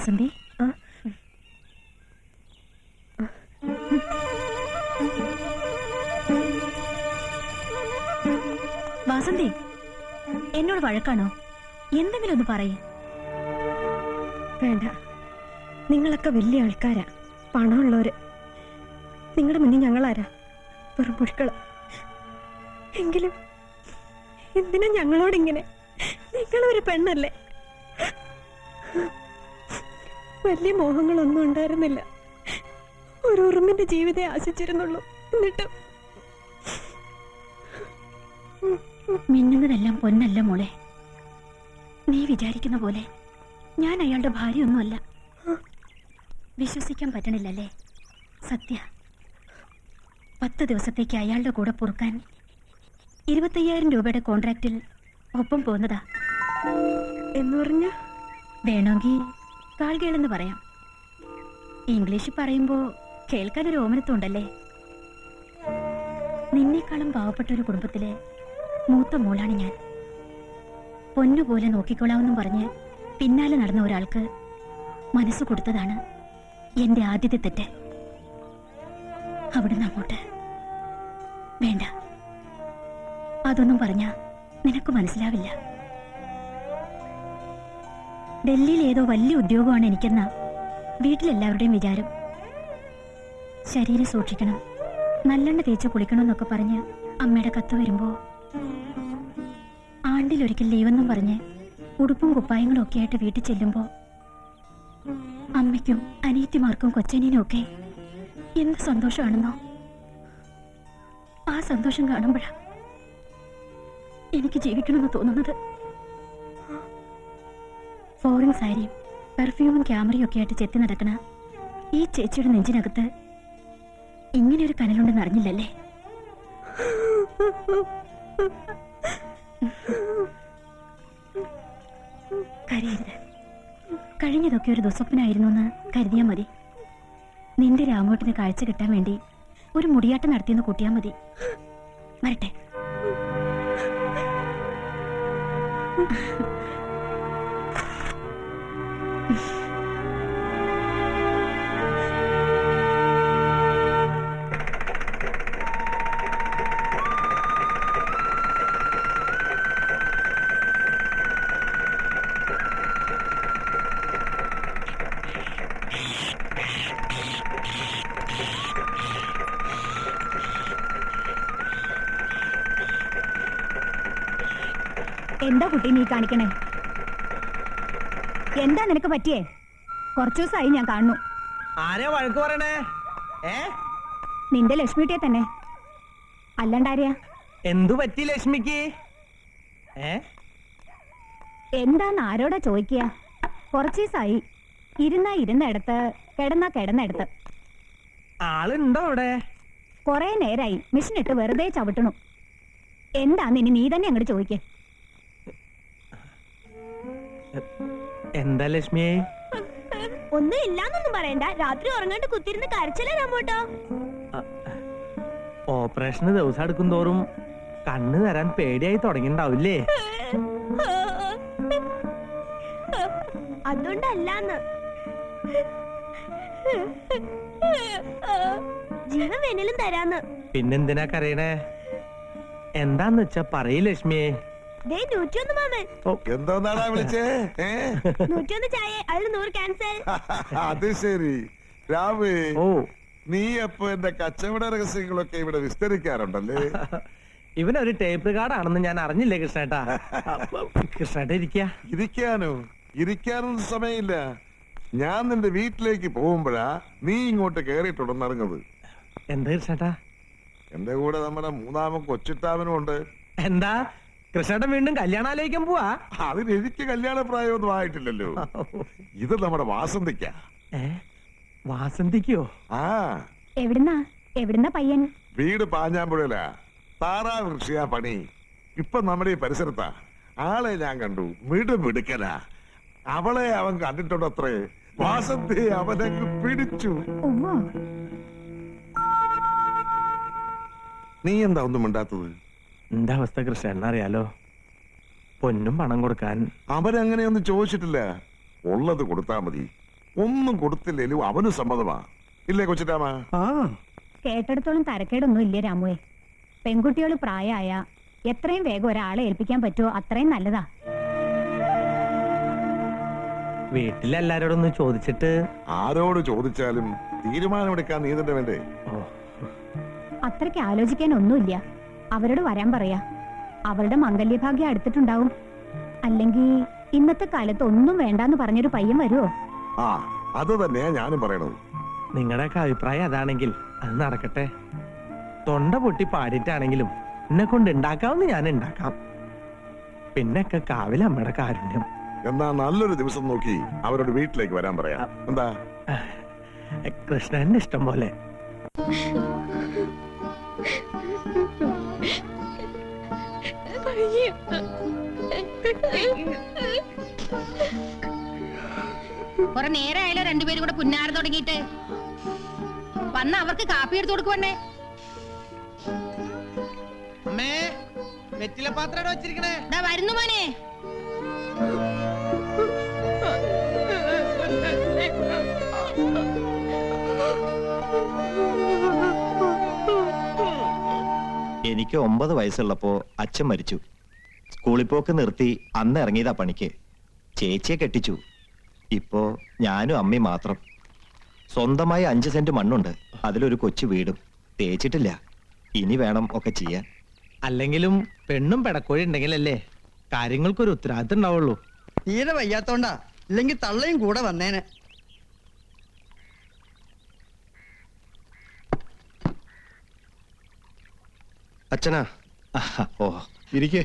വാസന്തി, വാസന്തി, എന്നോട് വഴക്കാണോ? എന്തെങ്കിലും ഒന്ന് പറയേ. വേണ്ട, നിങ്ങളൊക്കെ വലിയ ആൾക്കാരാ, പണമുള്ളവര്. നിങ്ങളുടെ മുന്നിൽ ഞങ്ങളാരാ? വെറും പുഴുക്കള്. എങ്കിലും എന്തിനാ ഞങ്ങളോടിങ്ങനെ? നിങ്ങളൊരു പെണ്ണല്ലേ. വലിയ മോഹങ്ങളൊന്നും ഉണ്ടായിരുന്നില്ല. ഒരു ഉറുമ്പിന്റെ ജീവിതം ആശിച്ചിരുന്നുള്ളൂ. എന്നിട്ടും മിന്നുന്നതെല്ലാം പൊന്നല്ല മോളെ. നീ വിചാരിക്കുന്ന പോലെ ഞാൻ അയാളുടെ ഭാര്യയൊന്നുമല്ല. വിശ്വസിക്കാൻ പറ്റണില്ലല്ലേ? സത്യ, 10 ദിവസത്തേക്ക് അയാളുടെ കൂടെ പൊറുക്കാൻ 25,000 രൂപയുടെ കോൺട്രാക്റ്റിൽ ഒപ്പം പോകുന്നതാ. എന്ന് പറഞ്ഞ വേണമെങ്കിൽ കാൽകേളെന്ന് പറയാം. ഇംഗ്ലീഷ് പറയുമ്പോ കേൾക്കാനൊരു ഓമനത്തുണ്ടല്ലേ. നിന്നേക്കാളും പാവപ്പെട്ട ഒരു കുടുംബത്തിലെ മൂത്ത മോളാണ് ഞാൻ. പൊന്നുപോലെ നോക്കിക്കൊള്ളാമെന്നും പറഞ്ഞ് പിന്നാലെ നടന്ന ഒരാൾക്ക് മനസ്സ് കൊടുത്തതാണ് എന്റെ ആദ്യത്തെ തെറ്റ്. അവിടുന്ന് അങ്ങോട്ട് വേണ്ട, അതൊന്നും പറഞ്ഞാ നിനക്ക് മനസ്സിലാവില്ല. ഡൽഹിയിൽ ഏതോ വലിയ ഉദ്യോഗമാണ് എനിക്കെന്ന വീട്ടിലെല്ലാവരുടെയും വിചാരം. ശരീരം സൂക്ഷിക്കണം, നല്ലെണ്ണ തേച്ച് കുളിക്കണമെന്നൊക്കെ പറഞ്ഞ് അമ്മയുടെ കത്ത് വരുമ്പോ ആണ്ടിലൊരിക്കൽ ലീവെന്നും പറഞ്ഞ് ഉടുപ്പും കുപ്പായങ്ങളും ഒക്കെ ആയിട്ട് വീട്ടിൽ ചെല്ലുമ്പോ അമ്മയ്ക്കും അനിയത്തിമാർക്കും കൊച്ചനിയനും ഒക്കെ എന്ത് സന്തോഷമാണെന്നോ. ആ സന്തോഷം കാണുമ്പോഴാ എനിക്ക് ജീവിക്കണമെന്ന് തോന്നുന്നത്. ഫോറിൻ സാരിയും പെർഫ്യൂമും ക്യാമറയും ഒക്കെ ആയിട്ട് ചെത്തി നടക്കണ ഈ ചേച്ചിയുടെ നെഞ്ചിനകത്ത് ഇങ്ങനെ ഒരു കനലുണ്ടെന്ന് അറിഞ്ഞില്ലല്ലേ? കരയരുത്. കഴിഞ്ഞതൊക്കെ ഒരു ദുസ്വപ്നായിരുന്നു എന്ന് കരുതിയാ മതി. നിന്റെ രാമോട്ടിന് കാഴ്ച കിട്ടാൻ വേണ്ടി ഒരു മുടിയാട്ടം നടത്തിയെന്ന് കൂട്ടിയാ മതി. വരട്ടെ. എന്താ കുട്ടി നീ കാണിക്കണേ? എന്താ നിനക്ക് പറ്റിയേ? കുറച്ചു ദിവസമായി ഞാൻ കാണുന്നു. ആരെയാ വഴക്ക് പറയണേ? നിന്റെ ലക്ഷ്മിയെ തന്നെ. അല്ലാണ്ടാരെയാ? എന്തു പറ്റി ലക്ഷ്മിക്ക്? എന്താന്ന് ആരോടാ ചോദിക്കുക? കുറച്ചു ദിവസമായി ഇരുന്നിടത്ത് കിടന്നിടത്ത്. ആളുണ്ടോ അവിടെ? കൊറേ നേരായി മിഷനിട്ട് വെറുതെ ചവിട്ടണു. എന്താന്ന് ഇനി നീ തന്നെ അങ്ങോട്ട് ചോദിക്കേ. എന്താ ലക്ഷ്മിയെ? ഒന്നും ഇല്ലാന്നൊന്നും പറയണ്ട. രാത്രി ഉറങ്ങാണ്ട് കുത്തിരുന്ന് കരച്ചില്ല രാമോട്ടോ. ഓപ്പറേഷന് ദിവസം എടുക്കും തോറും കണ്ണ് തരാൻ പേടിയായി തുടങ്ങിണ്ടാവില്ലേ? അതുകൊണ്ടല്ലാന്ന്. ജീവൻ വേണേലും തരാന്ന്. പിന്നെന്തിനാ കരയണേ? എന്താന്ന് വെച്ചാ പറയ് ലക്ഷ്മിയെ. 101 മാമൻ. എന്താന്നാടാ വിളിച്ചേ? 101 ചായ, അതിൽ 100 ക്യാൻസൽ. അത് ശരി. രാമേ, ഓ, നീ അപ്പൊ എന്റെ കച്ചവട രഹസ്യങ്ങളൊക്കെ ഇവിടെ വിസ്തരിക്കാറുണ്ടല്ലേ? ഇവനൊരു ടേപ്പ് കാർഡാണെന്ന് ഞാൻ അറിഞ്ഞില്ലേ കൃഷ്ണേട്ടാ? കൃഷ്ണേട്ടാ ഇരിക്കാനോ? ഇരിക്കാനൊന്നും സമയമില്ല. ഞാൻ നിന്റെ വീട്ടിലേക്ക് പോകുമ്പോഴാ നീ ഇങ്ങോട്ട് കേറിയിട്ടുണ്ടെന്നറിഞ്ഞത്. എന്താ കൃഷ്ണേട്ടാ? എന്റെ കൂടെ നമ്മുടെ മൂന്നാമൻ കൊച്ചിട്ടാമനും ഉണ്ട്. എന്താ കൃഷ്ണേട്ടൻ വീണ്ടും കല്യാണാലോചിക്കാൻ പോവാ? അതിന് എനിക്ക് കല്യാണ പ്രായമൊന്നും ആയിട്ടില്ലല്ലോ. ഇത് നമ്മുടെ വാസന്തിക്കാ. വാസന്തിക്കോ? ആ, എവിടുന്നാ പയ്യൻ? വീട് പാഞ്ഞാമ്പുഴയിലാ. താറാവ് കൃഷിയാ പണി. ഇപ്പൊ നമ്മുടെ ഈ പരിസരത്താ. ആളെ ഞാൻ കണ്ടു. മിടുക്കനാ. അവളെ അവൻ കണ്ടിട്ടുണ്ടത്രേ. വാസന്തി അവനങ്ങ് പിടിച്ചു. നീ എന്താ ഒന്നും മിണ്ടാത്തത്? എന്റെ അവസ്ഥ കൃഷ്ണേട്ടൻ അറിയാലോ. പൊന്നും പണം കൊടുക്കാൻ അവരങ്ങനെയൊന്നും ചോദിച്ചിട്ടില്ല. ഉള്ളത് കൊടുത്താ മതി. ഒന്നും കൊടുത്തില്ലേലും അവന് സമ്മതമാ. ഇല്ലേ കൊച്ചിരാമ? ആ കേട്ടെടുത്തോളം തരക്കേടൊന്നും ഇല്ലേ രാമുവേ. പെൺകുട്ടികൾ പ്രായമായ എത്രയും വേഗം ഒരാളെ ഏൽപ്പിക്കാൻ പറ്റുമോ അത്രയും നല്ലതാ. വീട്ടിലെല്ലാരോടൊന്ന് ചോദിച്ചിട്ട്. ആരോട് ചോദിച്ചാലും തീരുമാനമെടുക്കാൻ നീ തന്നെ വേണ്ടേ? ഓ, അത്രയ്ക്ക് ആലോചിക്കാൻ ഒന്നുമില്ല. അവരോട് വരാൻ പറയാ. അവളുടെ മംഗല്യഭാഗ്യം അടുത്തിട്ടുണ്ടാവും. അല്ലെങ്കിൽ ഇന്നത്തെ കാലത്ത് ഒന്നും വേണ്ടാന്ന് പറഞ്ഞൊരു പയ്യൻ വരുമോ? ആ, അത് തന്നെയാ ഞാനും പറയണത്. നിങ്ങളുടെയൊക്കെ അഭിപ്രായം അതാണെങ്കിൽ അത് നടക്കട്ടെ. തൊണ്ട പൊട്ടി പാടിയിട്ടാണെങ്കിലും എന്നെ കൊണ്ട് ഉണ്ടാക്കാവുന്ന ഞാൻ ഉണ്ടാക്കാം. പിന്നൊക്കെ കാവിലമ്മയുടെ കാരുണ്യം. എന്നാ നല്ലൊരു ദിവസം നോക്കി അവരോട് വീട്ടിലേക്ക് വരാൻ പറയാം. എന്താ? കൃഷ്ണന്റെ ഇഷ്ടം പോലെ. കുറെ നേരമായാലോ രണ്ടുപേരും കൂടെ പുന്നാര തുടങ്ങിയിട്ട്. വന്ന അവർക്ക് കാപ്പി എടുത്തു കൊടുക്കുവണ്ണേ. വരുന്നു മോനെ. എനിക്ക് 9 വയസ്സുള്ളപ്പോ അച്ഛൻ മരിച്ചു. സ്കൂളിൽ പോക്ക് നിർത്തി അന്ന് ഇറങ്ങിയതാ പണിക്ക്. ചേച്ചിയെ കെട്ടിച്ചു. ഇപ്പോ ഞാനും അമ്മയും മാത്രം. സ്വന്തമായി 5 സെന്റ് മണ്ണുണ്ട്. അതിലൊരു കൊച്ചു വീടും. തേച്ചിട്ടില്ല. ഇനി വേണം ഒക്കെ ചെയ്യാൻ. അല്ലെങ്കിലും പെണ്ണും പെടക്കോഴി ഉണ്ടെങ്കിലല്ലേ കാര്യങ്ങൾക്കൊരു ഉത്തരവാദിത്തം ഉണ്ടാവുള്ളൂ. തീരെ വയ്യാത്തോണ്ടാ, ഇല്ലെങ്കിൽ തള്ളയും കൂടെ വന്നേനെ. അച്ഛനാ. ഓ, ഇരിക്കേ.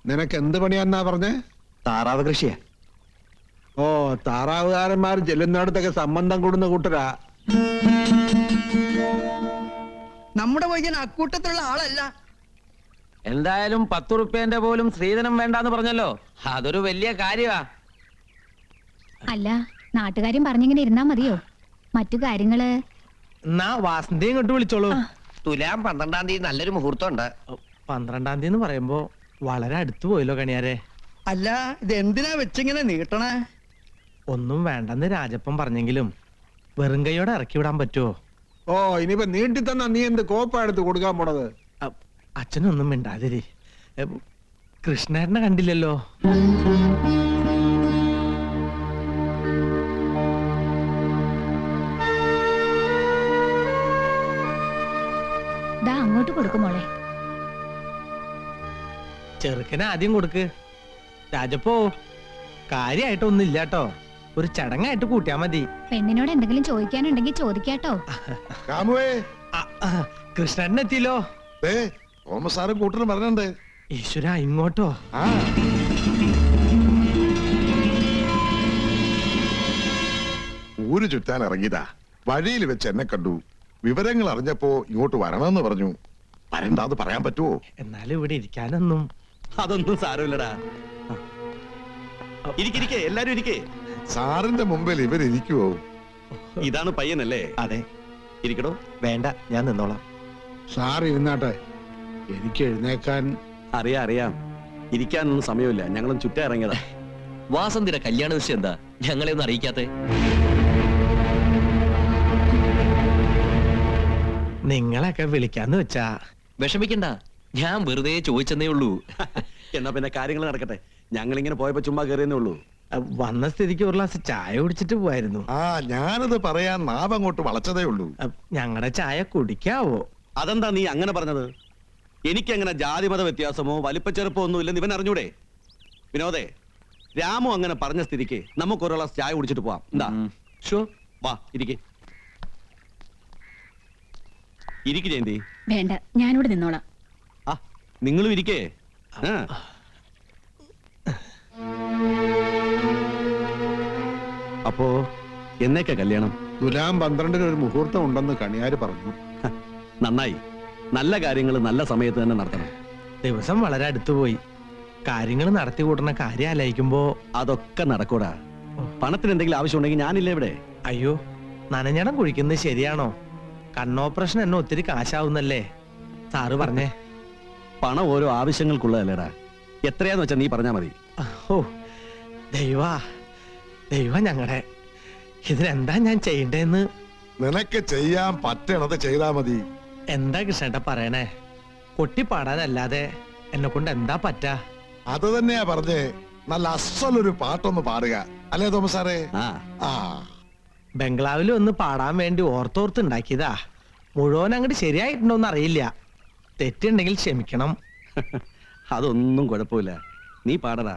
നിനക്ക് എന്ത് പണിയാന്നാ പറഞ്ഞേ? താറാവ് കൃഷിയാ. ഓ, താറാവുകാരന്മാർ ചെല്ലുന്നിടത്തൊക്കെ സംബന്ധം കൂടുന്ന കൂട്ടരാ. നമ്മുടെ പയ്യൻ അക്കൂട്ടത്തിലുള്ള ആളല്ല. എന്തായാലും 10 റുപ്യന്റെ പോലും സ്ത്രീധനം വേണ്ടാന്ന് പറഞ്ഞല്ലോ. അതൊരു വലിയ കാര്യമാ. അല്ല, നാട്ടുകാര്യം പറഞ്ഞിങ്ങനെ ഇരുന്നാ മതിയോ? മറ്റു കാര്യങ്ങള് എന്നാ വാസന്തി ഇങ്ങോട്ട് വിളിച്ചോളൂ. തുലാം 12-ാം തീയതി നല്ലൊരു മുഹൂർത്തം ഉണ്ട്. 12-ാം തീയതി എന്ന് പറയുമ്പോ വളരെ അടുത്ത് പോയല്ലോ കണിയാരെ. അല്ല, ഇത് എന്തിനാ വെച്ചിങ്ങനെ നീട്ടണേ? ഒന്നും വേണ്ടെന്ന് രാജപ്പൻ പറഞ്ഞെങ്കിലും വെറും കൈയോടെ ഇറക്കി വിടാൻ പറ്റുമോ? ഓ, ഇനിയിപ്പോ നീട്ടി തന്നാ നീ എന്ത് കോപ്പാ എടുത്ത് കൊടുക്കാൻ പോണത്? അച്ഛനൊന്നും മിണ്ടാതിരി. കൃഷ്ണേട്ടനെ കണ്ടില്ലല്ലോ. ദാ അങ്ങോട്ട് കൊടുക്കുമോളെ. ചെറുക്കനെ ആദ്യം കൊടുക്ക്. രാജപ്പോ കാര്യായിട്ടൊന്നും ഇല്ല കേട്ടോ. ഒരു ചടങ്ങായിട്ട് കൂട്ടിയാ മതി. പെണ്ണിനോട് എന്തെങ്കിലും ചോദിക്കാനുണ്ടെങ്കിൽ ചോദിക്കാട്ടോ. കാമുവേ, കൃഷ്ണേട്ടൻ എത്തിയല്ലോ. തോമസ് സാറും കൂട്ടരും പറഞ്ഞിട്ടുണ്ട്. ഈശ്വര, ഇങ്ങോട്ടോ? ആ, ഊര് ചുറ്റാൻ ഇറങ്ങിയതാ. വഴിയിൽ വെച്ച് എന്നെ കണ്ടു. വിവരങ്ങൾ അറിഞ്ഞപ്പോ ഇങ്ങോട്ട് വരണമെന്ന് പറഞ്ഞു. വരണ്ടാന്ന് പറയാൻ പറ്റുമോ? എന്നാലും ഇവിടെ ഇരിക്കാനൊന്നും. അതൊന്നും സാരമില്ലടാ. ഇരിക്കെ, എല്ലാരും ഇരിക്കേ. സാറിന്റെ മുമ്പിൽ ഇവരിയ്ക്കുവോ? ഇതാണ് പയ്യനല്ലേ? അതെ. ഇരിക്കടോ. വേണ്ട, ഞാൻ നിന്നോളാം. സാർ ഇരുന്നാട്ടെ. എനിക്ക് എഴുന്നേക്കാൻ. അറിയാം. ഇരിക്കാനൊന്നും സമയമില്ല. ഞങ്ങളും ചുറ്റാ ഇറങ്ങിയതാ. വാസന്തിയുടെ കല്യാണ വിഷയം എന്താ ഞങ്ങളെ ഒന്നും അറിയിക്കാത്തെ? നിങ്ങളൊക്കെ വിളിക്കാന്ന് വെച്ചാ. വിഷമിക്കണ്ട, ഞാൻ വെറുതെ ചോദിച്ചെന്നേ ഉള്ളൂ. എന്നാ പിന്നെ കാര്യങ്ങൾ നടക്കട്ടെ. ഞങ്ങൾ ഇങ്ങനെ പോയപ്പോ ചുമ്മാ കയറിയെന്നേ ഉള്ളൂ. വന്ന സ്ഥിതിക്ക് ഒരു ഗ്ലാസ് ചായ കുടിച്ചിട്ട് പോവായിരുന്നു. ആ, ഞാനത് പറയാൻ നാവങ്ങോട്ട് വളച്ചതേ ഉള്ളൂ. ഞങ്ങളുടെ ചായ കുടിക്കാവോ? അതെന്താ നീ അങ്ങനെ പറഞ്ഞത്? എനിക്കങ്ങനെ ജാതിമത വ്യത്യാസമോ വലിപ്പച്ചെറുപ്പോ ഒന്നും ഇല്ലെന്ന് ഇവൻ അറിഞ്ഞൂടെ? വിനോദേ, രാമു അങ്ങനെ പറഞ്ഞ സ്ഥിതിക്ക് നമുക്ക് ഒരു ഗ്ലാസ് ചായ കുടിച്ചിട്ട് പോവാം. എന്താ? ഷോ, വാ ഇരിക്കെ. ഇരിക്ക് ജയന്തി. വേണ്ട, ഞാനിവിടെ നിന്നോളാം. ആ, നിങ്ങളും ഇരിക്കേ. അപ്പോ എന്നേക്കാ കല്യാണം? തുലാം 12-ന് ഒരു മുഹൂർത്തം ഉണ്ടെന്ന് കണിയാര് പറഞ്ഞു. നന്നായി. നല്ല കാര്യങ്ങൾ നല്ല സമയത്ത് തന്നെ നടത്തണം. ദിവസം വളരെ അടുത്തു പോയി. കാര്യങ്ങൾ നടത്തി കൂട്ടുന്ന കാര്യം ആലോചിക്കുമ്പോ അതൊക്കെ നടക്കൂടാ. പണത്തിന് എന്തെങ്കിലും ആവശ്യമുണ്ടെങ്കിൽ ഞാനില്ല ഇവിടെ. അയ്യോ, നനഞ്ഞടം കുഴിക്കുന്നത് ശരിയാണോ? കണ്ണോപ്പറേഷൻ എന്നെ ഒത്തിരി കാശാവുന്നല്ലേ സാറ് പറഞ്ഞേ. പണം ഓരോ ആവശ്യങ്ങൾക്കുള്ളതല്ലേടാ. എത്രയാന്ന് വെച്ചാ നീ പറഞ്ഞാ മതി. ഓ ദൈവാ, ദൈവം ഞങ്ങളുടെ ഇതിനെന്താ ഞാൻ ചെയ്യണ്ടേന്ന് നിനക്ക് ചെയ്യാൻ പറ്റണത് ചെയ്താ മതി. എന്താ കൃഷ്ണേട്ട പറയണേ? കൊട്ടിപ്പാടാനല്ലാതെ എന്നെ കൊണ്ട് എന്താ പറ്റാ? അത് തന്നെയാ പറഞ്ഞേ, നല്ല അസലൊരു പാട്ടൊന്ന് പാടുക, അല്ലേ തോമസ് സാറേ? ആ ബംഗ്ലാവിൽ ഒന്ന് പാടാൻ വേണ്ടി ഓർത്തോർത്ത് ഉണ്ടാക്കിയതാ. മുഴുവൻ അങ്ങോട്ട് ശരിയായിട്ടുണ്ടോന്ന് അറിയില്ല. തെറ്റുണ്ടെങ്കിൽ ക്ഷമിക്കണം. അതൊന്നും കുഴപ്പമില്ല, നീ പാടടാ.